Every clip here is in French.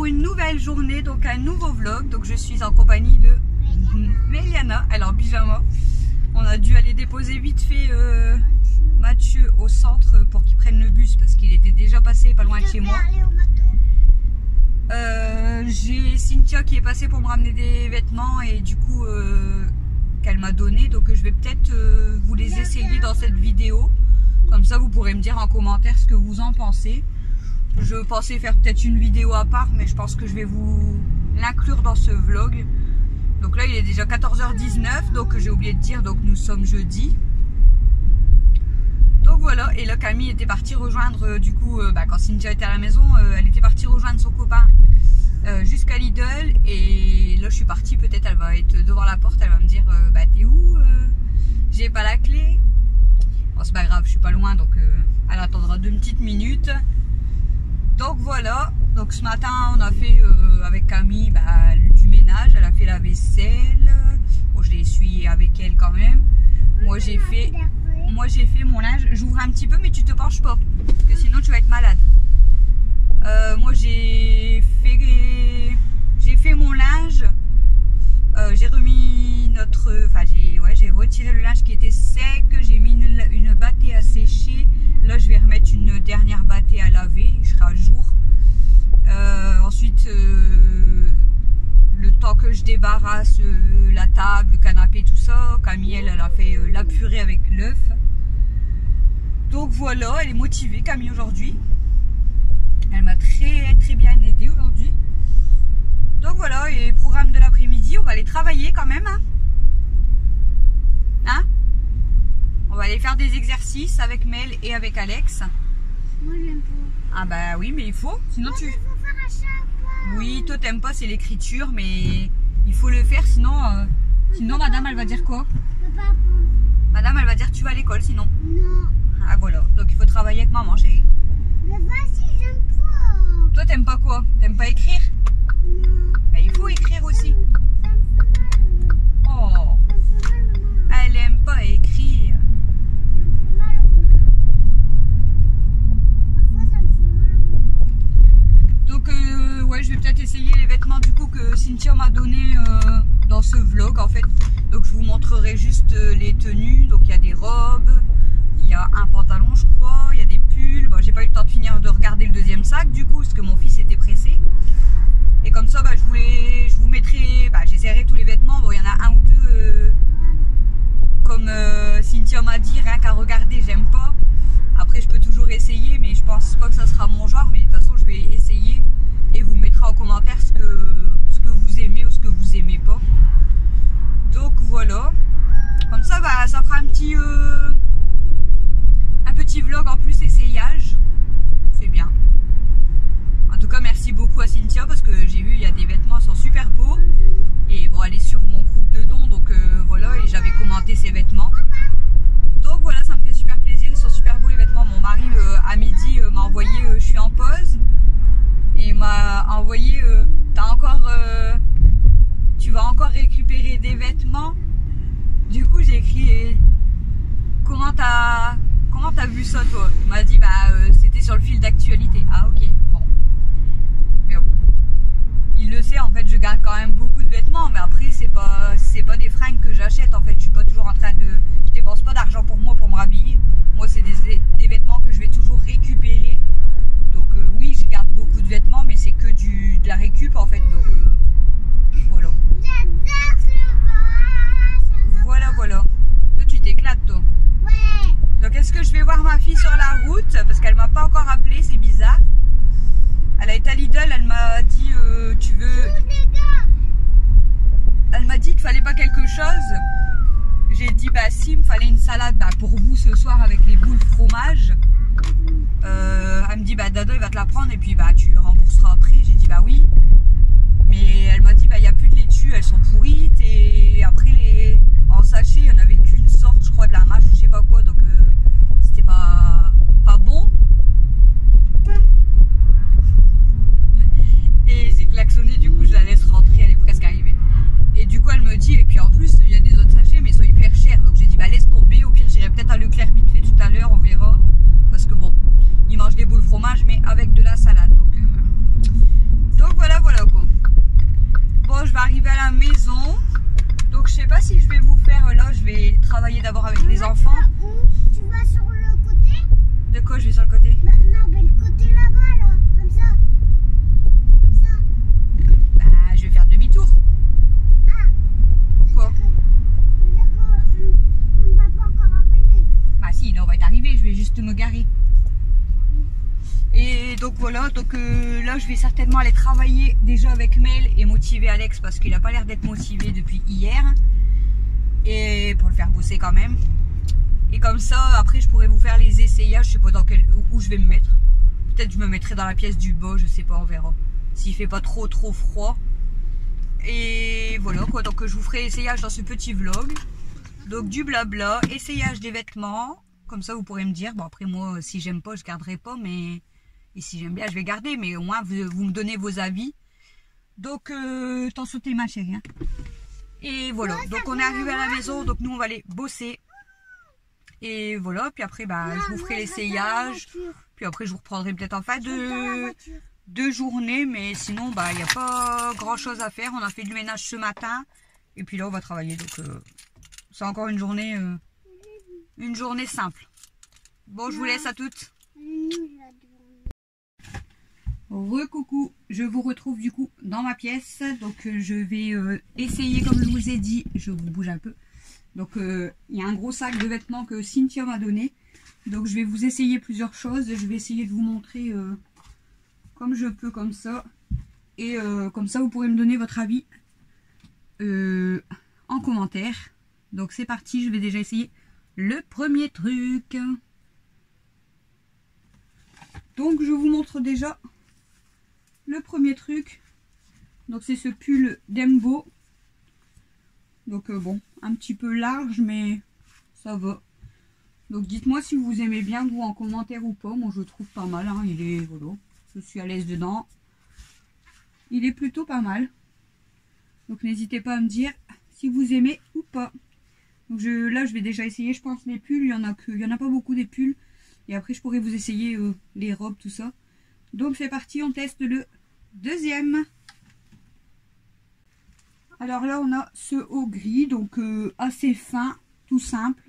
pour une nouvelle journée, donc un nouveau vlog. Donc je suis en compagnie de Méliana, elle est en pyjama. On a dû aller déposer vite fait Mathieu au centre pour qu'il prenne le bus parce qu'il était déjà passé pas loin de chez moi. J'ai Cynthia qui est passée pour me ramener des vêtements et du coup qu'elle m'a donné, donc je vais peut-être vous les essayer dans cette vidéo. Comme ça vous pourrez me dire en commentaire ce que vous en pensez. Je pensais faire peut-être une vidéo à part, mais je pense que je vais vous l'inclure dans ce vlog. Donc là il est déjà 14h19, donc j'ai oublié de dire, donc nous sommes jeudi. Donc voilà, et là Camille était partie rejoindre du coup, quand Cynthia était à la maison, elle était partie rejoindre son copain jusqu'à Lidl. Et là je suis partie, peut-être elle va être devant la porte, elle va me dire t'es où, j'ai pas la clé. Bon c'est pas grave, je suis pas loin, donc elle attendra 2 petites minutes. Donc voilà, donc ce matin on a fait avec Camille du ménage, elle a fait la vaisselle. Bon je l'ai essuyé avec elle quand même. Moi j'ai fait mon linge. J'ouvre un petit peu mais tu te penches pas, parce que sinon tu vas être malade. Moi j'ai fait mon linge. J'ai remis j'ai retiré le linge qui était sec. J'ai mis une bâtée à sécher. Là je vais remettre une dernière bâtée à laver. Je serai à jour. Ensuite le temps que je débarrasse la table, le canapé, tout ça, Camille elle a fait la purée avec l'œuf. Donc voilà, elle est motivée Camille aujourd'hui. Elle m'a très bien aidée aujourd'hui. Donc voilà, et programme de l'après-midi, on va aller travailler quand même. Hein? On va aller faire des exercices avec Mel et avec Alex. Moi j'aime pas. Ah bah oui, mais il faut, sinon Moi, tu... il faut faire à chaque fois. Oui, toi t'aimes pas, c'est l'écriture, mais il faut le faire, sinon madame elle va dire quoi? Papa, Madame elle va dire tu vas à l'école sinon. non. Ah voilà, donc il faut travailler avec maman chérie. Mais vas-y, j'aime pas. Toi t'aimes pas quoi? T'aimes pas écrire? Non. Bah il faut écrire aussi. Ça me fait mal. Oh, Ça me fait mal, maman. elle aime pas écrire. Ça me fait mal. Parfois ça me fait mal. Donc ouais, je vais peut-être essayer les vêtements du coup que Cynthia m'a donné dans ce vlog en fait. Donc je vous montrerai juste les tenues. Donc il y a des robes, il y a un pantalon je crois, il y a des pulls. Bon, j'ai pas eu le temps de finir de regarder le deuxième sac du coup parce que mon fils était pressé. Et comme ça je vous mettrai, j'essaierai tous les vêtements. Bon il y en a un ou deux comme Cynthia m'a dit, rien qu'à regarder j'aime pas. Après je peux toujours essayer, mais je pense pas que ça sera mon genre. Mais de toute façon je vais essayer et vous mettrez en commentaire ce que vous aimez ou ce que vous aimez pas. Donc voilà, comme ça ça fera un petit vlog en plus essayage. C'est bien. En tout cas merci beaucoup à Cynthia parce que j'ai vu il y a des vêtements, ils sont super beaux. Et bon elle est sur mon groupe de dons, donc voilà, et j'avais commenté ses vêtements. Donc voilà, ça me fait super plaisir, ils sont super beaux les vêtements. Mon mari à midi m'a envoyé je suis en pause. Et il m'a envoyé tu vas encore récupérer des vêtements. Du coup j'ai écrit comment t'as vu ça toi? Il m'a dit c'était sur le fil d'actualité. Ah ok, bon. Mais bon, il le sait en fait, je garde quand même beaucoup de vêtements, mais après c'est pas des fringues que j'achète en fait. Je suis pas toujours en train de... Je dépense pas d'argent pour moi pour me rhabiller. Moi c'est des vêtements que je vais toujours récupérer. Donc oui, je garde beaucoup de vêtements, mais c'est que de la récup en fait. Donc voilà. J'adore ce Voilà. Toi tu t'éclates toi. Ouais. Donc est-ce que je vais voir ma fille sur la route? Parce qu'elle m'a pas encore appelé, c'est bizarre. Elle a été à Lidl, elle m'a dit tu veux... Les gars. Elle m'a dit qu'il fallait pas quelque chose. J'ai dit si, il me fallait une salade pour vous ce soir avec les boules fromage. Elle me dit Dado il va te la prendre et puis tu le rembourseras après. J'ai dit oui. Mais elle m'a dit il n'y a plus de laitue, elles sont pourrites. Et après en sachet il n'y en avait qu'une sorte je crois de la mâche ou je sais pas quoi. Donc c'était pas bon. Et j'ai klaxonné, du coup je la laisse rentrer, elle est presque arrivée. Et du coup elle me dit, et puis en plus il y a des autres sachets mais ils sont hyper chers. Donc j'ai dit laisse tomber, au pire j'irai peut-être à Leclerc vite fait tout à l'heure, on verra. Parce que bon, ils mangent des boules fromage mais avec de la salade. Donc à la maison. Donc je sais pas si je vais vous faire là, je vais travailler d'abord avec les enfants. Tu vas sur le côté? De quoi je vais sur le côté? Non, mais le côté là-bas, là, comme ça. Comme ça. Bah je vais faire demi-tour. Ah, Pourquoi? c'est-à-dire qu'on ne va pas encore arriver. Bah si, là on va être arrivé, je vais juste me garer. Et donc voilà, donc là je vais certainement aller travailler déjà avec Mel et motiver Alex parce qu'il a pas l'air d'être motivé depuis hier. Et pour le faire bosser quand même. Et comme ça, après je pourrais vous faire les essayages, je sais pas dans où je vais me mettre. Peut-être je me mettrai dans la pièce du bas, je sais pas, on verra. S'il fait pas trop froid. Et voilà quoi, donc je vous ferai essayage dans ce petit vlog. Donc du blabla, essayage des vêtements. Comme ça vous pourrez me dire, bon après moi si j'aime pas je garderai pas, mais... Et si j'aime bien, je vais garder, mais au moins vous me donnez vos avis. Donc, t'en sauter ma chérie. Hein. Et voilà, donc on est arrivé à la maison, donc nous on va aller bosser. Et voilà, puis après, bah, je vous ferai l'essayage. Puis après, je vous reprendrai peut-être en fin de journée, mais sinon, bah, il n'y a pas grand chose à faire. On a fait du ménage ce matin. Et puis là, on va travailler. Donc, c'est encore une journée simple. Bon, je vous laisse à toutes. Recoucou, je vous retrouve du coup dans ma pièce. Donc je vais essayer, comme je vous ai dit, je vous bouge un peu. Donc il y a un gros sac de vêtements que Cynthia m'a donné. Donc je vais vous essayer plusieurs choses. Je vais essayer de vous montrer comme je peux, comme ça. Et comme ça vous pourrez me donner votre avis en commentaire. Donc c'est parti, je vais déjà essayer le premier truc. Donc je vous montre déjà le premier truc. Donc c'est ce pull Dembo. Donc bon, un petit peu large mais ça va. Donc dites-moi si vous aimez bien, vous, en commentaire ou pas. Moi je le trouve pas mal, hein. Il est, voilà, je suis à l'aise dedans. Il est plutôt pas mal. Donc n'hésitez pas à me dire si vous aimez ou pas. Donc là je vais déjà essayer, je pense, les pulls. Il y en a pas beaucoup des pulls. Et après je pourrais vous essayer les robes, tout ça. Donc c'est parti, on teste le deuxième. Alors là on a ce haut gris, donc assez fin, tout simple.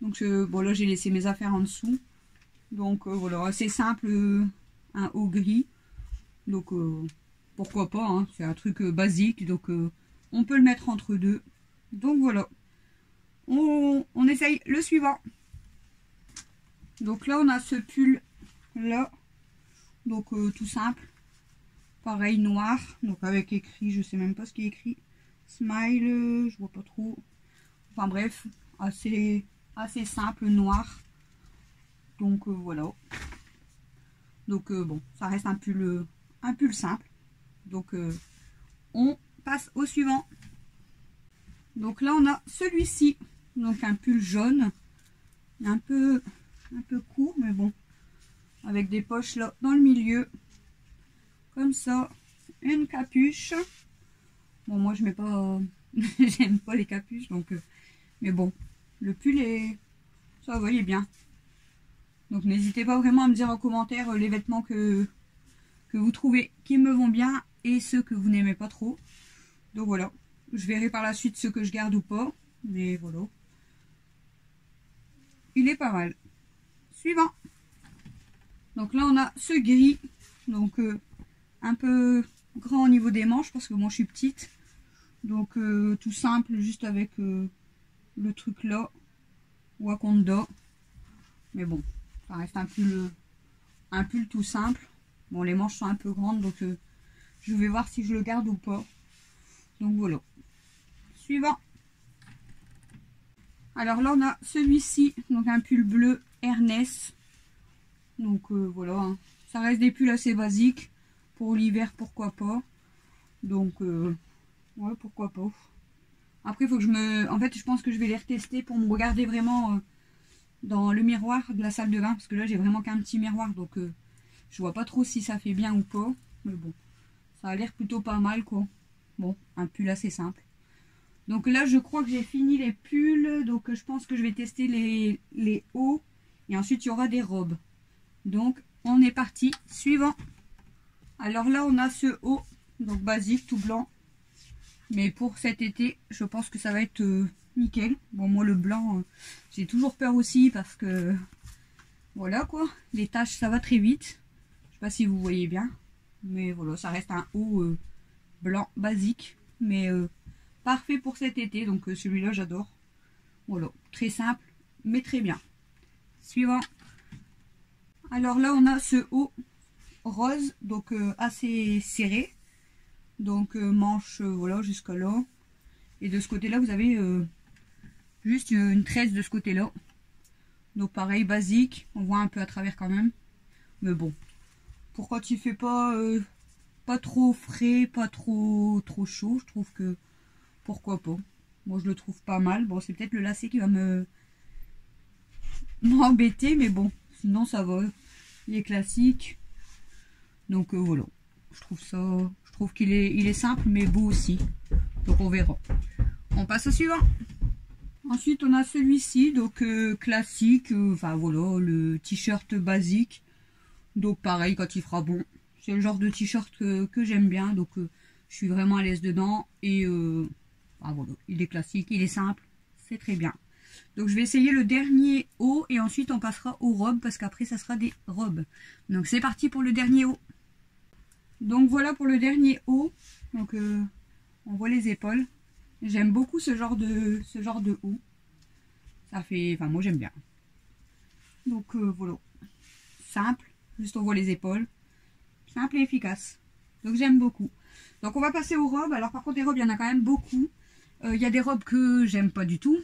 Donc bon, là j'ai laissé mes affaires en dessous. Donc voilà, assez simple, un haut gris. Donc pourquoi pas, hein, c'est un truc basique. Donc on peut le mettre entre deux. Donc voilà, on essaye le suivant. Donc là on a ce pull là, donc tout simple, pareil, noir, donc avec écrit, je sais même pas ce qui est écrit, smile, je vois pas trop, enfin bref, assez simple, noir. Donc voilà, donc bon, ça reste un pull simple. Donc on passe au suivant. Donc là on a celui-ci, donc un pull jaune, un peu court, mais bon, avec des poches là dans le milieu, comme ça, une capuche. Bon, moi je mets pas j'aime pas les capuches, donc mais bon, le pull est, ça va, il est bien. Donc n'hésitez pas vraiment à me dire en commentaire les vêtements que vous trouvez qui me vont bien et ceux que vous n'aimez pas trop. Donc voilà, je verrai par la suite ceux que je garde ou pas, mais voilà, il est pas mal. Suivant. Donc là on a ce gris, donc un peu grand au niveau des manches parce que moi je suis petite. Donc tout simple, juste avec le truc là, Wakanda. Mais bon, ça reste un pull tout simple. Bon, les manches sont un peu grandes, donc je vais voir si je le garde ou pas. Donc voilà. Suivant. Alors là on a celui-ci, donc un pull bleu Ernest. Donc voilà, hein. Ça reste des pulls assez basiques. Pour l'hiver, pourquoi pas. Donc ouais, pourquoi pas. Après il faut que en fait je pense que je vais les retester pour me regarder vraiment dans le miroir de la salle de bain. Parce que là j'ai vraiment qu'un petit miroir, donc je vois pas trop si ça fait bien ou pas. Mais bon, ça a l'air plutôt pas mal quoi. Bon, un pull assez simple. Donc là je crois que j'ai fini les pulls. Donc je pense que je vais tester les hauts. Et ensuite il y aura des robes. Donc on est parti, suivant. Alors là on a ce haut, donc basique, tout blanc, Mais pour cet été, je pense que ça va être nickel. Bon, moi le blanc, j'ai toujours peur aussi parce que voilà quoi, les taches ça va très vite. Je sais pas si vous voyez bien, mais voilà, ça reste un haut blanc basique, mais parfait pour cet été. Donc celui-là j'adore. Voilà, très simple, mais très bien. Suivant. Alors là on a ce haut rose, donc assez serré. Donc manche voilà jusqu'à là. Et de ce côté là vous avez juste une tresse de ce côté là. Donc pareil basique, on voit un peu à travers quand même. Mais bon, pour quand il fait pas trop frais, pas trop chaud, je trouve que pourquoi pas. Moi je le trouve pas mal. Bon c'est peut-être le lacet qui va m'embêter, mais bon, sinon ça va. Il est classique. Donc voilà. Je trouve qu'il est simple mais beau aussi. Donc on verra. On passe au suivant. Ensuite on a celui-ci, donc classique, enfin voilà, le t-shirt basique. Donc pareil quand il fera bon. C'est le genre de t-shirt que j'aime bien, donc je suis vraiment à l'aise dedans. Et voilà, il est classique, il est simple, c'est très bien. Donc je vais essayer le dernier haut et ensuite on passera aux robes parce qu'après ça sera des robes. Donc c'est parti pour le dernier haut. Donc voilà pour le dernier haut. Donc on voit les épaules. J'aime beaucoup ce genre de haut. Ça fait, enfin moi j'aime bien. Donc voilà, simple, juste on voit les épaules, simple et efficace. Donc j'aime beaucoup. Donc on va passer aux robes. Alors par contre les robes il y en a quand même beaucoup. Il y a des robes que j'aime pas du tout.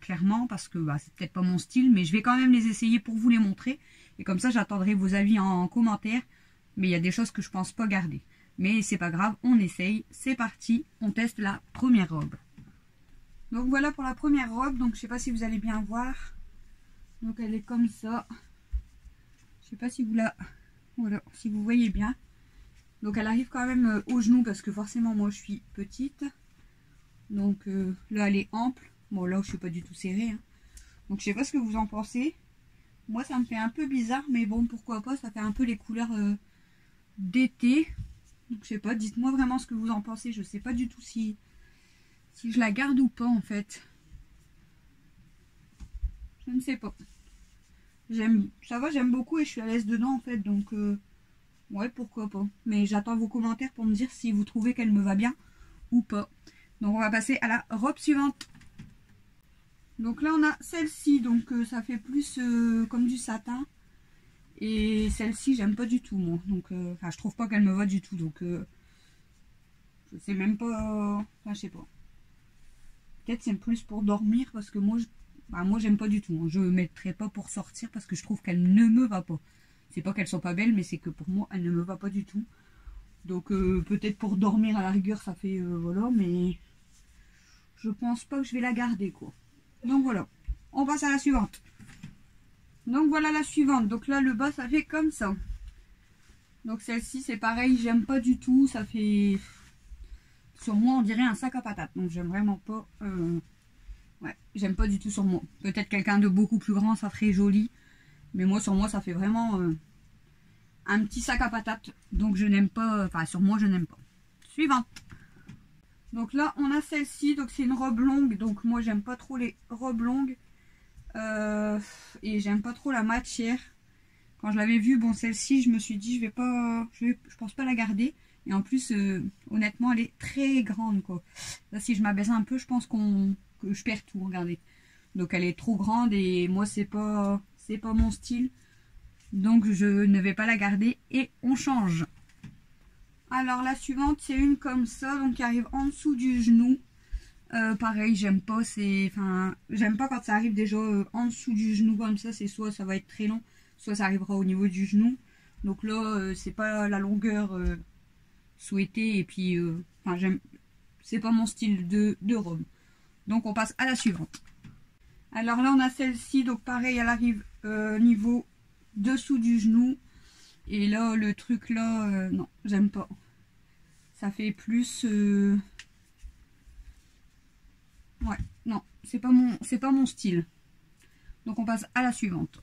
Clairement parce que bah, c'est peut-être pas mon style, mais je vais quand même les essayer pour vous les montrer et comme ça j'attendrai vos avis en commentaire. Mais il y a des choses que je pense pas garder, mais c'est pas grave, on essaye. C'est parti, on teste la première robe. Donc voilà pour la première robe. Donc je sais pas si vous allez bien voir, donc elle est comme ça. Je sais pas si vous voilà, si vous voyez bien. Donc elle arrive quand même au genou parce que forcément moi je suis petite. Donc là elle est ample. Bon là je suis pas du tout serrée hein. Donc je sais pas ce que vous en pensez. Moi ça me fait un peu bizarre, mais bon pourquoi pas, ça fait un peu les couleurs d'été. Donc je sais pas, dites-moi vraiment ce que vous en pensez. Je sais pas du tout si je la garde ou pas en fait. Je ne sais pas. Ça va, j'aime beaucoup et je suis à l'aise dedans en fait. Donc ouais pourquoi pas. Mais j'attends vos commentaires pour me dire si vous trouvez qu'elle me va bien ou pas. Donc on va passer à la robe suivante. Donc là on a celle-ci, donc ça fait plus comme du satin. Et celle-ci j'aime pas du tout moi. Donc enfin je trouve pas qu'elle me va du tout. Donc je sais même pas. Enfin je sais pas. Peut-être c'est plus pour dormir parce que moi j'aime pas du tout. Hein. Je ne mettrai pas pour sortir parce que je trouve qu'elle ne me va pas. C'est pas qu'elles sont pas belles, mais c'est que pour moi elle ne me va pas du tout. Donc peut-être pour dormir à la rigueur ça fait voilà, mais je pense pas que je vais la garder quoi. Donc voilà, on passe à la suivante. Donc voilà la suivante. Donc là le bas ça fait comme ça. Donc celle-ci c'est pareil, j'aime pas du tout. Ça fait, sur moi on dirait un sac à patates. Donc j'aime vraiment pas. Ouais, j'aime pas du tout sur moi. Peut-être quelqu'un de beaucoup plus grand ça ferait joli. Mais moi sur moi ça fait vraiment un petit sac à patates. Donc je n'aime pas. Enfin sur moi je n'aime pas. Suivante. Donc là on a celle-ci, donc c'est une robe longue, donc moi j'aime pas trop les robes longues et j'aime pas trop la matière. Quand je l'avais vue, bon celle-ci je me suis dit je pense pas la garder, et en plus honnêtement elle est très grande quoi. Là si je m'abaisse un peu je pense que je perds tout, regardez. Donc elle est trop grande et moi c'est pas mon style, donc je ne vais pas la garder et on change. Alors la suivante c'est une comme ça, donc qui arrive en dessous du genou. Pareil j'aime pas, j'aime pas quand ça arrive déjà en dessous du genou comme ça. C'est soit ça va être très long, soit ça arrivera au niveau du genou. Donc là c'est pas la longueur souhaitée et puis c'est pas mon style de robe. Donc on passe à la suivante. Alors là on a celle-ci, donc pareil elle arrive niveau dessous du genou. Et là le truc là non j'aime pas. Ça fait plus ouais non c'est pas mon style. Donc on passe à la suivante.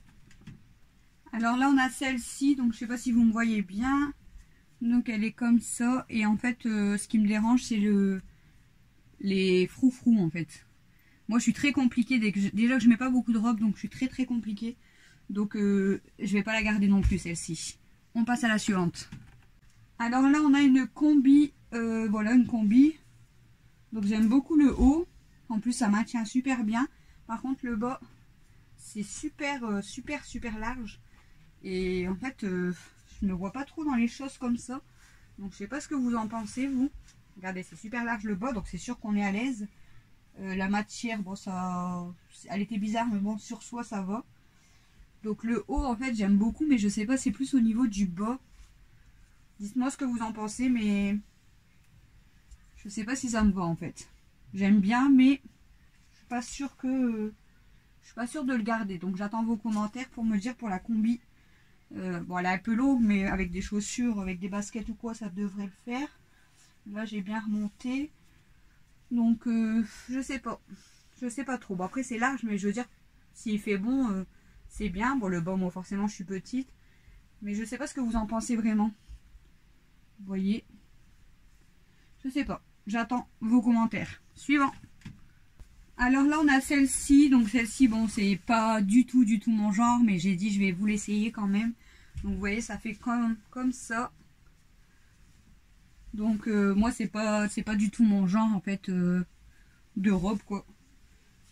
Alors là on a celle-ci, donc je sais pas si vous me voyez bien. Donc elle est comme ça et en fait ce qui me dérange c'est les froufrous en fait. Moi je suis très compliquée, déjà que je mets pas beaucoup de robes, donc je suis très compliquée. Donc je vais pas la garder non plus celle-ci. On passe à la suivante. Alors là on a une combi, voilà une combi. Donc j'aime beaucoup le haut. En plus ça maintient super bien. Par contre le bas c'est super large. Et en fait je ne vois pas trop dans les choses comme ça. Donc je sais pas ce que vous en pensez vous. Regardez, c'est super large le bas, donc c'est sûr qu'on est à l'aise. La matière, bon ça, elle était bizarre, mais bon sur soi ça va. Donc le haut en fait j'aime beaucoup, mais je sais pas, c'est plus au niveau du bas. Dites-moi ce que vous en pensez, mais je sais pas si ça me va en fait. J'aime bien, mais je suis pas sûre que je suis pas sûre de le garder. Donc j'attends vos commentaires pour me dire pour la combi. Bon, elle est un peu longue, mais avec des chaussures, avec des baskets ou quoi, ça devrait le faire. Là j'ai bien remonté. Donc je sais pas. Je sais pas trop. Bon après c'est large, mais je veux dire, s'il fait bon, c'est bien. Bon le bas, moi forcément je suis petite. Mais je sais pas ce que vous en pensez vraiment. Vous voyez. Je sais pas. J'attends vos commentaires. Suivant. Alors là on a celle-ci. Donc celle-ci, bon c'est pas du tout mon genre. Mais j'ai dit je vais vous l'essayer quand même. Donc vous voyez ça fait comme ça. Donc moi c'est pas du tout mon genre en fait de robe quoi.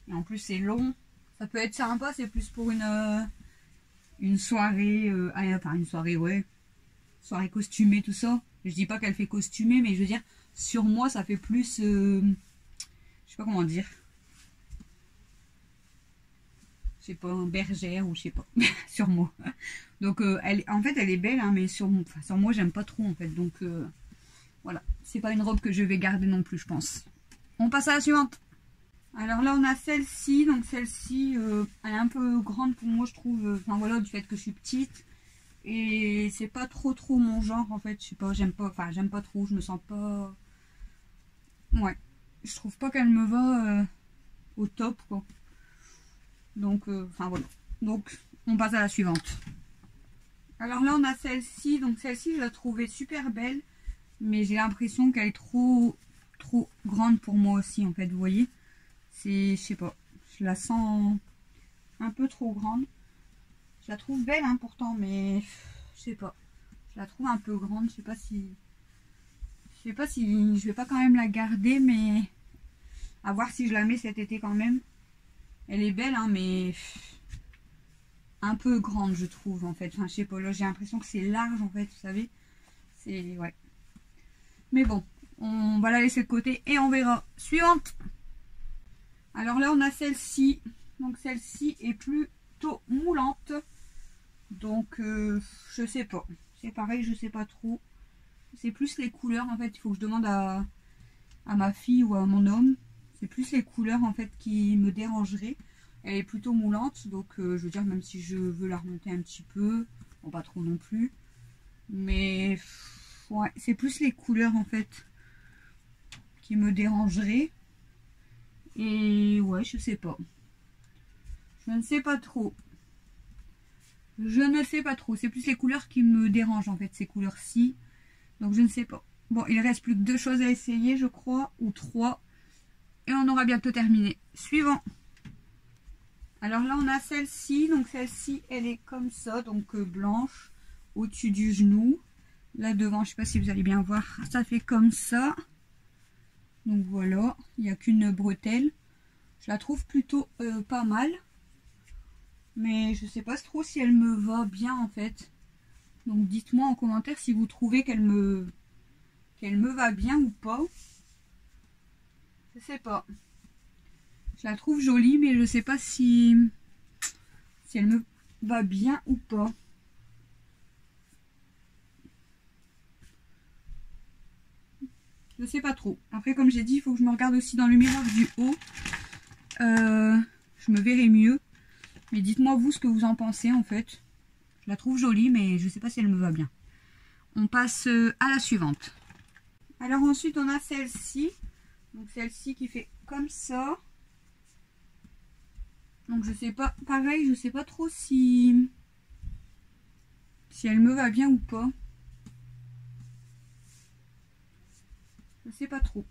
Et en plus c'est long. Ça peut être sympa, c'est plus pour une soirée, enfin une soirée ouais. Soirée costumée tout ça. Je dis pas qu'elle fait costumer, mais je veux dire sur moi ça fait plus je sais pas comment dire. Je sais pas, bergère ou je sais pas. Sur moi. Donc en fait elle est belle hein, mais sur moi j'aime pas trop en fait. Donc voilà, c'est pas une robe que je vais garder non plus, je pense. On passe à la suivante. Alors là, on a celle-ci. Donc celle-ci, elle est un peu grande pour moi, je trouve. Enfin voilà, du fait que je suis petite. Et c'est pas trop mon genre, en fait. Je sais pas, j'aime pas trop. Je me sens pas... Ouais, je trouve pas qu'elle me va au top, quoi. Donc, enfin voilà. Donc, on passe à la suivante. Alors là, on a celle-ci. Donc celle-ci, je la trouvais super belle. Mais j'ai l'impression qu'elle est trop grande pour moi aussi en fait, vous voyez. C'est, je sais pas, je la sens un peu trop grande. Je la trouve belle hein, pourtant, mais je sais pas. Je la trouve un peu grande, je sais pas si je vais pas quand même la garder, mais à voir si je la mets cet été quand même. Elle est belle hein, mais un peu grande je trouve en fait. Enfin je sais pas, là j'ai l'impression que c'est large en fait, vous savez. C'est, ouais. Mais bon, on va la laisser de côté et on verra. Suivante. Alors là, on a celle-ci. Donc celle-ci est plutôt moulante. Donc, je sais pas. C'est pareil, je sais pas trop. C'est plus les couleurs, en fait. Il faut que je demande à ma fille ou à mon homme. C'est plus les couleurs, en fait, qui me dérangeraient. Elle est plutôt moulante. Donc, je veux dire, même si je veux la remonter un petit peu. Bon, pas trop non plus. Mais... ouais, c'est plus les couleurs en fait qui me dérangeraient. Et ouais, je sais pas. Je ne sais pas trop. Je ne sais pas trop. C'est plus les couleurs qui me dérangent en fait, ces couleurs-ci. Donc je ne sais pas. Bon, il reste plus que 2 choses à essayer, je crois. Ou 3. Et on aura bientôt terminé. Suivant. Alors là, on a celle-ci. Donc celle-ci, elle est comme ça. Donc blanche au-dessus du genou. Là devant, je sais pas si vous allez bien voir, ça fait comme ça. Donc voilà, il n'y a qu'une bretelle. Je la trouve plutôt pas mal. Mais je sais pas trop si elle me va bien en fait. Donc dites-moi en commentaire si vous trouvez qu'elle me va bien ou pas. Je sais pas. Je la trouve jolie, mais je sais pas si elle me va bien ou pas. Je sais pas trop. Après, comme j'ai dit, il faut que je me regarde aussi dans le miroir du haut. Je me verrai mieux. Mais dites-moi vous ce que vous en pensez en fait. Je la trouve jolie, mais je sais pas si elle me va bien. On passe à la suivante. Alors ensuite, on a celle-ci. Donc celle-ci qui fait comme ça. Donc je sais pas, pareil, je sais pas trop si elle me va bien ou pas. Je sais pas trop.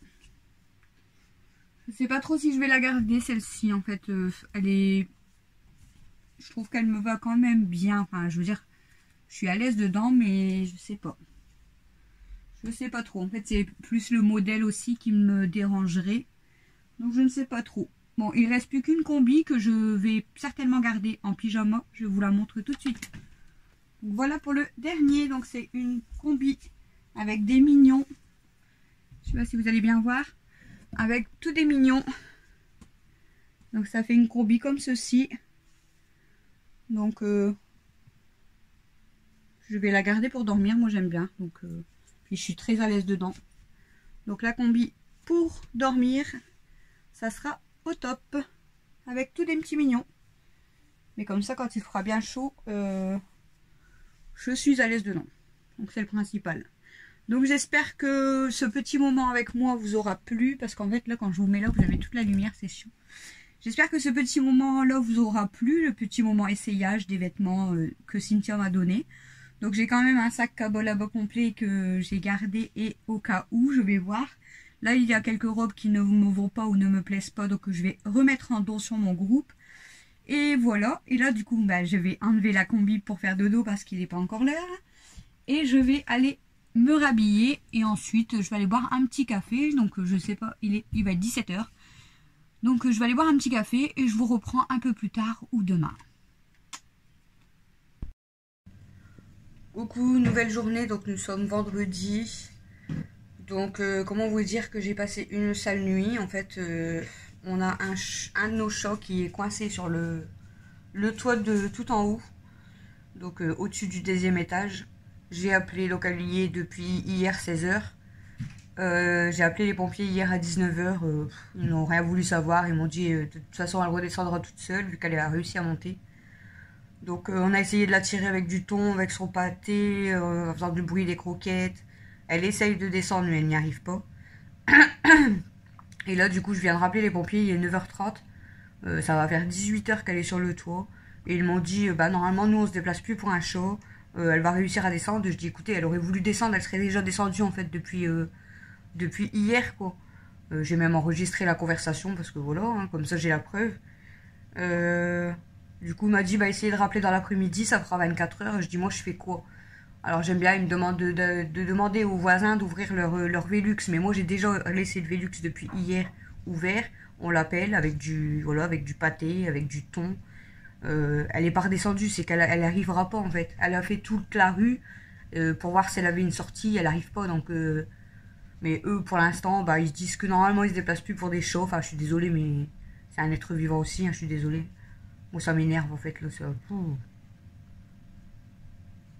Je sais pas trop si je vais la garder celle-ci en fait. Elle est... Je trouve qu'elle me va quand même bien. Enfin je veux dire, je suis à l'aise dedans mais je sais pas. Je sais pas trop. En fait c'est plus le modèle aussi qui me dérangerait. Donc je ne sais pas trop. Bon, il ne reste plus qu'une combi que je vais certainement garder en pyjama. Je vous la montre tout de suite. Donc, voilà pour le dernier. Donc c'est une combi avec des mignons. Je sais pas si vous allez bien voir. Avec tous des mignons. Donc ça fait une combi comme ceci. Donc je vais la garder pour dormir. Moi j'aime bien. Donc puis je suis très à l'aise dedans. Donc la combi pour dormir, ça sera au top. Avec tous des petits mignons. Mais comme ça quand il fera bien chaud, je suis à l'aise dedans. Donc c'est le principal. Donc j'espère que ce petit moment avec moi vous aura plu. Parce qu'en fait là quand je vous mets là vous avez toute la lumière, c'est chiant. J'espère que ce petit moment là vous aura plu. Le petit moment essayage des vêtements que Cynthia m'a donné. Donc j'ai quand même un sac cabole à bas complet que j'ai gardé. Et au cas où je vais voir. Là il y a quelques robes qui ne me vont pas ou ne me plaisent pas. Donc je vais remettre en don sur mon groupe. Et voilà. Et là du coup bah, je vais enlever la combi pour faire dodo parce qu'il n'est pas encore l'heure. Et je vais aller me rhabiller et ensuite je vais aller boire un petit café. Donc je sais pas, il va être 17 h. Donc je vais aller boire un petit café et je vous reprends un peu plus tard ou demain. Coucou, nouvelle journée, donc nous sommes vendredi. Donc comment vous dire que j'ai passé une sale nuit. En fait on a un de nos chats qui est coincé sur le toit de tout en haut. Donc au-dessus du 2e étage. J'ai appelé Localier depuis hier 16 h. J'ai appelé les pompiers hier à 19 h. Ils n'ont rien voulu savoir. Ils m'ont dit de toute façon elle redescendra toute seule vu qu'elle a réussi à monter. Donc on a essayé de la tirer avec du thon, avec son pâté, en faisant du bruit des croquettes. Elle essaye de descendre mais elle n'y arrive pas. Et là du coup je viens de rappeler les pompiers, il est 9 h 30. Ça va faire 18 h qu'elle est sur le toit. Et ils m'ont dit bah normalement nous on se déplace plus pour un chat. Elle va réussir à descendre. Je dis écoutez, elle aurait voulu descendre, elle serait déjà descendue en fait depuis hier quoi. J'ai même enregistré la conversation parce que voilà, hein, comme ça j'ai la preuve. Du coup il m'a dit bah essayez de rappeler dans l'après-midi, ça fera 24 h. Je dis moi je fais quoi? Alors j'aime bien, il me demande de demander aux voisins d'ouvrir leur Velux, mais moi j'ai déjà laissé le Velux depuis hier ouvert. On l'appelle avec du pâté, avec du thon. Elle est pas redescendue, c'est qu'elle arrivera pas en fait. Elle a fait toute la rue pour voir si elle avait une sortie, elle arrive pas donc. Mais eux pour l'instant, bah ils disent que normalement ils se déplacent plus pour des chats. Enfin je suis désolée mais c'est un être vivant aussi, hein, je suis désolée. Moi ça m'énerve en fait là.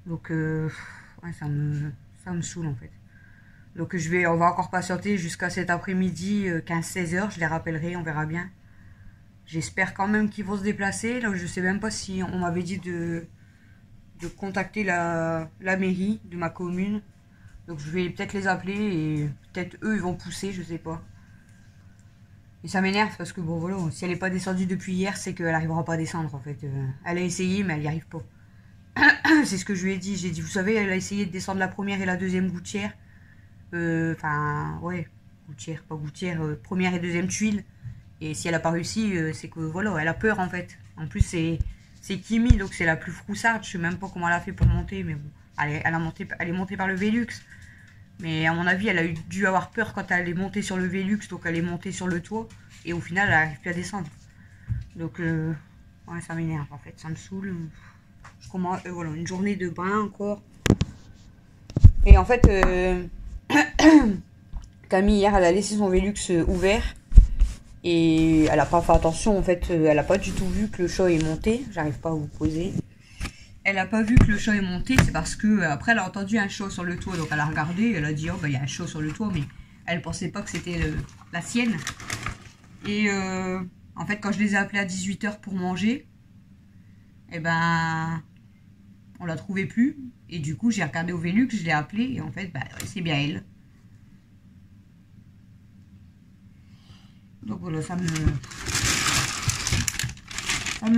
Donc ouais, ça me saoule en fait. Donc on va encore patienter jusqu'à cet après-midi 15-16 h. Je les rappellerai, on verra bien. J'espère quand même qu'ils vont se déplacer. Là, je sais même pas si on m'avait dit de contacter la mairie de ma commune. Donc je vais peut-être les appeler et peut-être eux ils vont pousser, je sais pas. Et ça m'énerve parce que bon voilà, si elle n'est pas descendue depuis hier, c'est qu'elle n'arrivera pas à descendre en fait. Elle a essayé mais elle n'y arrive pas. C'est ce que je lui ai dit. J'ai dit vous savez, elle a essayé de descendre la première et la deuxième gouttière. Enfin ouais, gouttière, pas gouttière, première et deuxième tuile. Et si elle n'a pas réussi, c'est que voilà, elle a peur en fait. En plus c'est Kimi, donc c'est la plus froussarde. Je sais même pas comment elle a fait pour monter, mais bon. Elle est montée par le Velux. Mais à mon avis, elle a dû avoir peur quand elle est montée sur le Velux, donc elle est montée sur le toit. Et au final, elle n'arrive plus à descendre. Donc ouais, ça m'énerve en fait, ça me saoule. Je commence, voilà, une journée de bain encore. Et en fait, Camille hier, elle a laissé son Velux ouvert. Et elle n'a pas fait attention, en fait, elle n'a pas du tout vu que le chat est monté. J'arrive pas à vous poser. Elle n'a pas vu que le chat est monté, c'est parce que après elle a entendu un chat sur le toit. Donc elle a regardé, elle a dit oh bah il y a un chat sur le toit, mais elle pensait pas que c'était la sienne. Et en fait quand je les ai appelés à 18 h pour manger, et ben on la trouvait plus. Et du coup j'ai regardé au Velux, je l'ai appelé et en fait bah, c'est bien elle. Donc voilà, ça me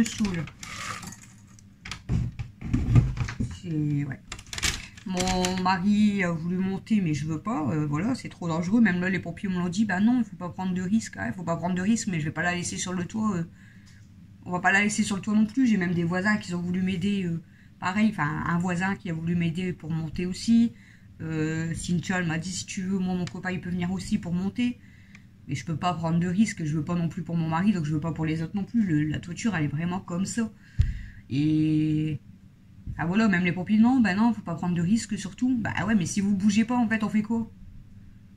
saoule. Ouais. Mon mari a voulu monter, mais je veux pas. Voilà, c'est trop dangereux. Même là, les pompiers m'ont dit, bah non, il faut pas prendre de risque. Il faut pas prendre de risque, mais je vais pas la laisser sur le toit. On va pas la laisser sur le toit non plus. J'ai même des voisins qui ont voulu m'aider. Pareil, enfin, un voisin qui a voulu m'aider pour monter aussi. Cynthia, elle m'a dit, si tu veux, moi, mon copain, il peut venir aussi pour monter. Mais je peux pas prendre de risque. Je veux pas non plus pour mon mari, donc je veux pas pour les autres non plus. La toiture, elle est vraiment comme ça. Et... ah voilà, même les pompiers, non, bah non, faut pas prendre de risque surtout. Bah ouais, mais si vous bougez pas, en fait, on fait quoi?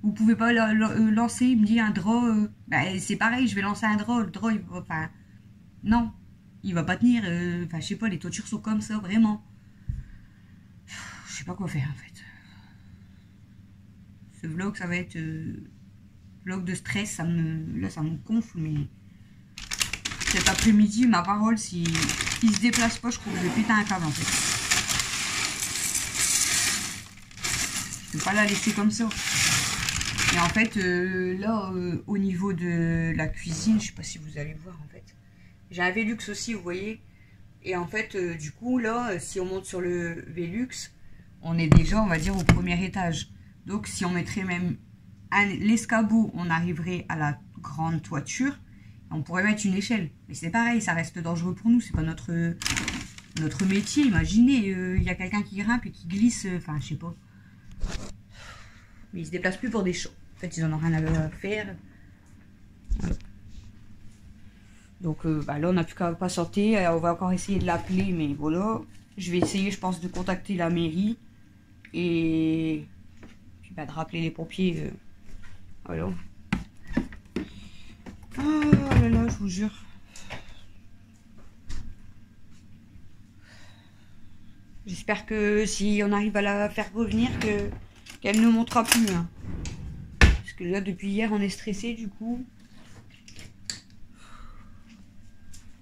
Vous pouvez pas lancer, il me dit un drap. Bah c'est pareil, je vais lancer un drap. Le drap, il va, enfin, non, il va pas tenir. Enfin, je sais pas, les toitures sont comme ça, vraiment. Je sais pas quoi faire, en fait. Ce vlog, ça va être vlog de stress. Là, ça me gonfle, mais cet après-midi, ma parole, si il se déplace pas, je crois que je vais péter un câble, en fait. Je peux pas la laisser comme ça. Et en fait, là, au niveau de la cuisine, je sais pas si vous allez voir, en fait. J'ai un Velux aussi, vous voyez. Et en fait, du coup, là, si on monte sur le Velux, on est déjà, on va dire, au premier étage. Donc, si on mettrait même l'escabeau, on arriverait à la grande toiture. On pourrait mettre une échelle. Mais c'est pareil, ça reste dangereux pour nous. C'est pas notre métier. Imaginez, il y a quelqu'un qui grimpe et qui glisse. Enfin, je sais pas. Mais ils se déplacent plus pour des shows. En fait, ils en ont rien à faire. Voilà. Donc bah, là, on n'a plus qu'à patienter. On va encore essayer de l'appeler. Mais voilà. Je vais essayer, je pense, de contacter la mairie. Et puis bah, de rappeler les pompiers. Voilà. Oh là là, je vous jure. J'espère que si on arrive à la faire revenir, qu'elle ne montera plus. Hein. Parce que là, depuis hier, on est stressé du coup.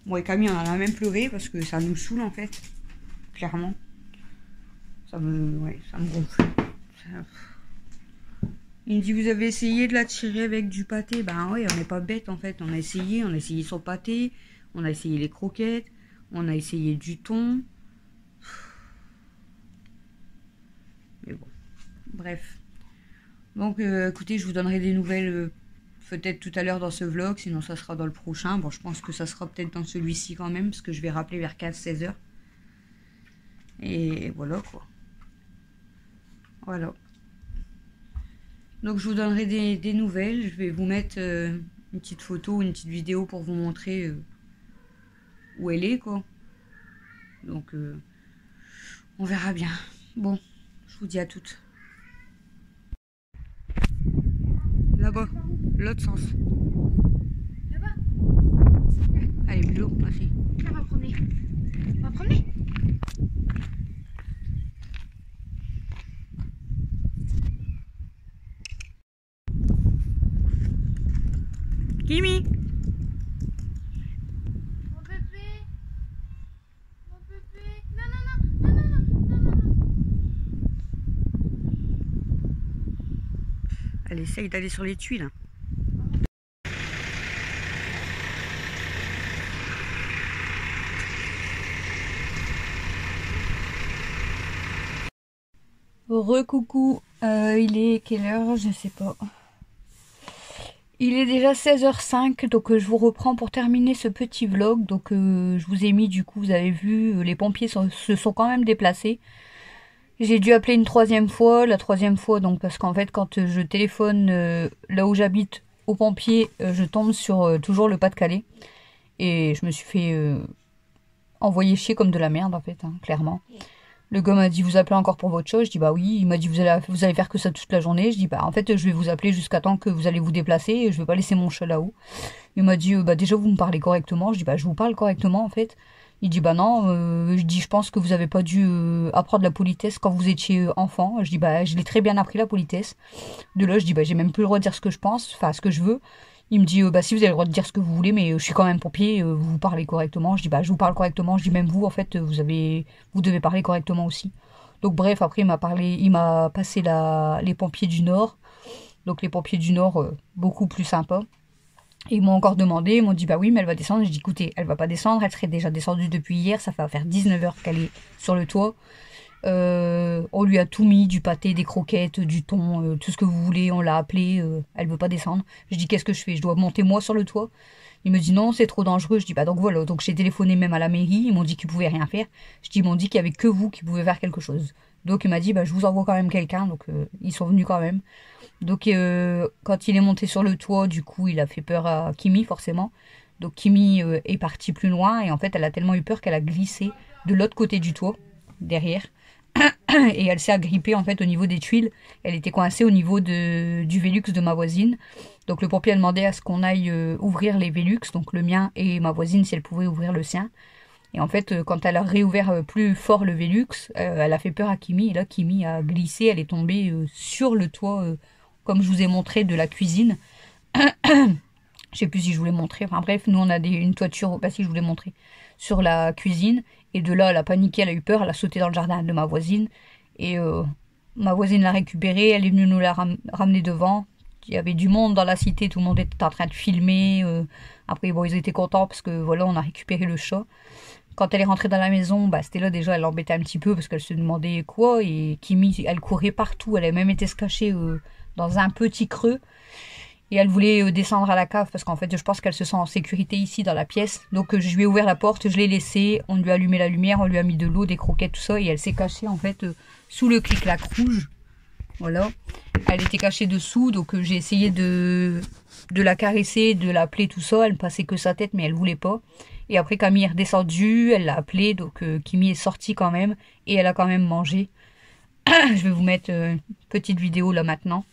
Moi et Camille, on en a même pleuré parce que ça nous saoule en fait. Clairement. Ça me gonfle. Il me dit, vous avez essayé de la tirer avec du pâté? Ben ouais, on n'est pas bête en fait. On a essayé son pâté, on a essayé les croquettes, on a essayé du thon. Mais bon, bref. Donc écoutez, je vous donnerai des nouvelles peut-être tout à l'heure dans ce vlog, sinon ça sera dans le prochain. Bon, je pense que ça sera peut-être dans celui-ci quand même, parce que je vais rappeler vers 15-16 heures. Et voilà quoi. Voilà. Donc je vous donnerai des nouvelles. Je vais vous mettre une petite photo, une petite vidéo pour vous montrer où elle est quoi. Donc on verra bien. Bon, je vous dis à toutes. Là-bas, l'autre sens. Là-bas. Allez, Bilo, merci. On va promener. On va promener. Kimi. Mon pépé. Mon pépé. Non, non, non, non, non, non, non, non. Elle essaye d'aller sur les tuiles. Recoucou, il est quelle heure? Je sais pas. Il est déjà 16h05, donc je vous reprends pour terminer ce petit vlog. Donc je vous ai mis, du coup, vous avez vu, les pompiers se sont quand même déplacés. J'ai dû appeler une troisième fois, la troisième fois, donc parce qu'en fait, quand je téléphone là où j'habite aux pompiers, je tombe sur toujours le Pas-de-Calais. Et je me suis fait envoyer chier comme de la merde, en fait, hein, clairement. Le gars m'a dit, vous appelez encore pour votre chose? Je dis, bah oui. Il m'a dit, vous allez faire que ça toute la journée? Je dis, bah en fait, je vais vous appeler jusqu'à temps que vous allez vous déplacer et je vais pas laisser mon chat là-haut. Il m'a dit, bah déjà, vous me parlez correctement. Je dis, bah je vous parle correctement, en fait. Il dit, bah non. Je dis, je pense que vous avez pas dû apprendre la politesse quand vous étiez enfant. Je dis, bah je l'ai très bien appris, la politesse. De là, je dis, bah j'ai même plus le droit de dire ce que je pense, enfin, ce que je veux. Il me dit, bah si, vous avez le droit de dire ce que vous voulez, mais je suis quand même pompier, vous parlez correctement. Je dis, bah je vous parle correctement. Je dis, même vous, en fait, vous devez parler correctement aussi. Donc bref, après, il m'a passé les pompiers du Nord. Donc les pompiers du Nord, beaucoup plus sympas. Et ils m'ont encore demandé, ils m'ont dit, bah oui, mais elle va descendre. Je dis, écoutez, elle va pas descendre, elle serait déjà descendue depuis hier, ça va faire 19 h qu'elle est sur le toit. On lui a tout mis, du pâté, des croquettes, du thon, tout ce que vous voulez. On l'a appelée, elle veut pas descendre. Je dis qu'est-ce que je fais? Je dois monter moi sur le toit? Il me dit non, c'est trop dangereux. Je dis bah donc voilà. Donc j'ai téléphoné même à la mairie. Ils m'ont dit qu'ils pouvaient rien faire. Je dis ils m'ont dit qu'il y avait que vous qui pouviez faire quelque chose. Donc il m'a dit bah je vous envoie quand même quelqu'un. Donc ils sont venus quand même. Donc quand il est monté sur le toit, du coup il a fait peur à Kimi forcément. Donc Kimi est partie plus loin et en fait elle a tellement eu peur qu'elle a glissé de l'autre côté du toit, derrière. Et elle s'est agrippée en fait au niveau des tuiles. Elle était coincée au niveau du Velux de ma voisine. Donc le pompier a demandé à ce qu'on aille ouvrir les Velux, donc le mien et ma voisine si elle pouvait ouvrir le sien. Et en fait quand elle a réouvert plus fort le Velux, elle a fait peur à Kimi. Et là Kimi a glissé, elle est tombée sur le toit comme je vous ai montré de la cuisine. Je sais plus si je vous l'ai montré. Enfin bref, nous on a une toiture, bah si je vous l'ai montré, sur la cuisine. Et de là, elle a paniqué, elle a eu peur, elle a sauté dans le jardin de ma voisine. Et ma voisine l'a récupérée, elle est venue nous la ramener devant. Il y avait du monde dans la cité, tout le monde était en train de filmer. Après, bon, ils étaient contents parce que voilà, on a récupéré le chat. Quand elle est rentrée dans la maison, bah, c'était là déjà, elle l'embêtait un petit peu parce qu'elle se demandait quoi. Et Kimi, elle courait partout, elle a même été se cacher dans un petit creux. Et elle voulait descendre à la cave parce qu'en fait, je pense qu'elle se sent en sécurité ici dans la pièce. Donc, je lui ai ouvert la porte, je l'ai laissée. On lui a allumé la lumière, on lui a mis de l'eau, des croquettes, tout ça. Et elle s'est cachée en fait sous le clic-clac rouge. Voilà. Elle était cachée dessous. Donc, j'ai essayé de la caresser, de l'appeler, tout ça. Elle ne passait que sa tête, mais elle voulait pas. Et après, Camille est redescendue, elle l'a appelée. Donc, Kimi est sortie quand même. Et elle a quand même mangé. Je vais vous mettre une petite vidéo là maintenant.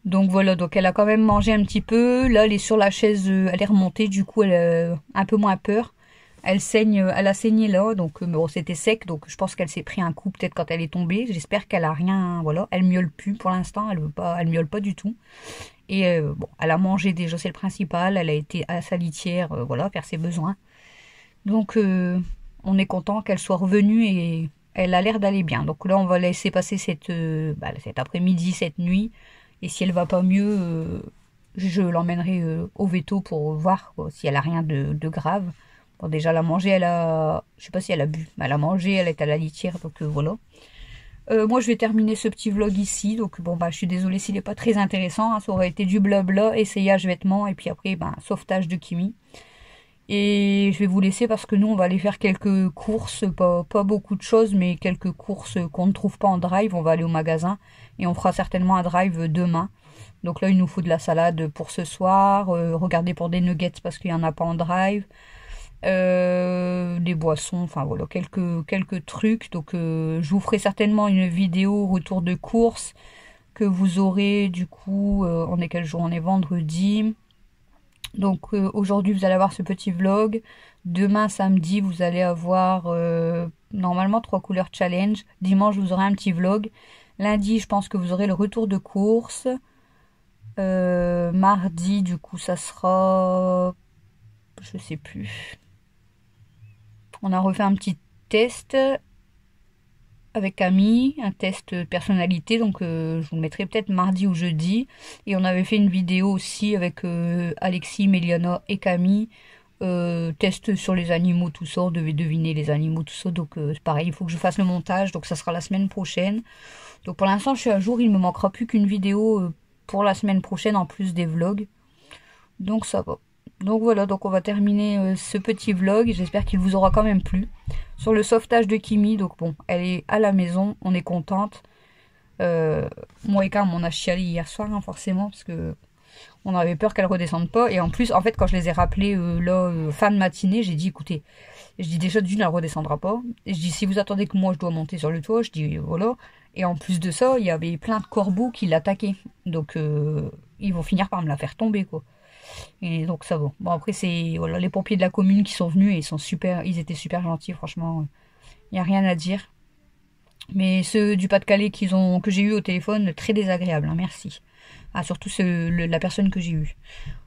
Donc voilà, donc elle a quand même mangé un petit peu. Là, elle est sur la chaise, elle est remontée, du coup, elle a un peu moins peur. Elle saigne, elle a saigné là, donc bon, c'était sec, donc je pense qu'elle s'est pris un coup peut-être quand elle est tombée. J'espère qu'elle a rien, voilà. Elle miaule plus pour l'instant, elle veut pas, elle miaule pas du tout. Et bon, elle a mangé déjà, c'est le principal. Elle a été à sa litière, voilà, faire ses besoins. Donc on est content qu'elle soit revenue et elle a l'air d'aller bien. Donc là, on va laisser passer cet après-midi, cette nuit. Et si elle va pas mieux, je l'emmènerai au veto pour voir si elle a rien de grave. Bon, déjà, elle a mangé, je sais pas si elle a bu, mais elle a mangé, elle est à la litière, donc voilà. Moi, je vais terminer ce petit vlog ici. Donc bon, bah, je suis désolée s'il n'est pas très intéressant. Hein, ça aurait été du blabla, essayage vêtements, et puis après, ben, sauvetage de Kimi. Et je vais vous laisser parce que nous, on va aller faire quelques courses, pas beaucoup de choses, mais quelques courses qu'on ne trouve pas en drive. On va aller au magasin et on fera certainement un drive demain. Donc là, il nous faut de la salade pour ce soir. Regardez pour des nuggets parce qu'il n'y en a pas en drive. Des boissons, enfin voilà, quelques trucs. Donc je vous ferai certainement une vidéo retour de course que vous aurez du coup, on est quel jour? On est vendredi. Donc aujourd'hui vous allez avoir ce petit vlog. Demain samedi vous allez avoir normalement 3 couleurs challenge. Dimanche vous aurez un petit vlog. Lundi je pense que vous aurez le retour de course. Mardi du coup ça sera, je sais plus. On a refait un petit test avec Camille, un test de personnalité, donc je vous le mettrai peut-être mardi ou jeudi. Et on avait fait une vidéo aussi avec Alexis, Méliana et Camille, test sur les animaux, tout ça, on devait deviner les animaux, tout ça, donc c'est pareil, il faut que je fasse le montage, donc ça sera la semaine prochaine. Donc pour l'instant je suis à jour, il ne me manquera plus qu'une vidéo pour la semaine prochaine en plus des vlogs, donc ça va. Donc voilà, donc on va terminer ce petit vlog. J'espère qu'il vous aura quand même plu. Sur le sauvetage de Kimi, donc bon, elle est à la maison, on est contente. Moi et Cam, on a chialé hier soir, hein, forcément, parce que on avait peur qu'elle redescende pas. Et en plus, en fait, quand je les ai rappelés fin de matinée, j'ai dit, écoutez, je dis déjà d'une, elle redescendra pas. Et je dis, si vous attendez que moi je dois monter sur le toit, je dis, voilà. Et en plus de ça, il y avait plein de corbeaux qui l'attaquaient. Donc, ils vont finir par me la faire tomber, quoi. Et donc ça va. Bon après c'est voilà, les pompiers de la commune qui sont venus et ils étaient super gentils, franchement. Il n'y a rien à dire. Mais ceux du Pas-de-Calais que j'ai eu au téléphone, très désagréable, hein, merci. Ah, surtout la personne que j'ai eue.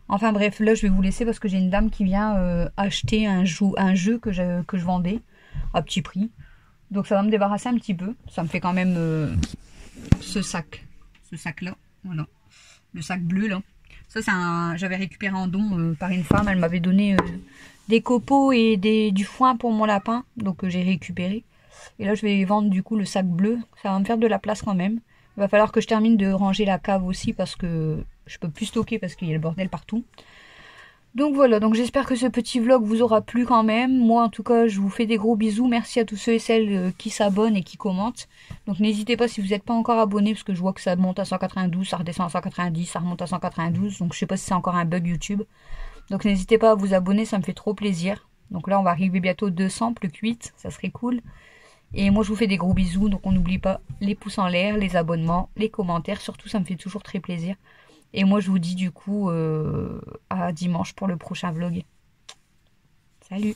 Enfin bref, là je vais vous laisser parce que j'ai une dame qui vient acheter un jeu que je vendais. à petit prix. Donc ça va me débarrasser un petit peu. Ça me fait quand même ce sac là, voilà, le sac bleu là. Ça c'est j'avais récupéré en don par une femme. Elle m'avait donné des copeaux et du foin pour mon lapin, donc j'ai récupéré. Et là je vais vendre du coup le sac bleu. Ça va me faire de la place quand même. Il va falloir que je termine de ranger la cave aussi parce que je peux plus stocker parce qu'il y a le bordel partout. Donc voilà, donc j'espère que ce petit vlog vous aura plu quand même. Moi en tout cas je vous fais des gros bisous. Merci à tous ceux et celles qui s'abonnent et qui commentent. Donc n'hésitez pas si vous n'êtes pas encore abonné, parce que je vois que ça monte à 192, ça redescend à 190, ça remonte à 192. Donc je sais pas si c'est encore un bug YouTube. Donc n'hésitez pas à vous abonner, ça me fait trop plaisir. Donc là on va arriver bientôt 200 plus que 8, ça serait cool. Et moi je vous fais des gros bisous, donc on n'oublie pas les pouces en l'air, les abonnements, les commentaires. Surtout ça me fait toujours très plaisir. Et moi, je vous dis du coup à dimanche pour le prochain vlog. Salut!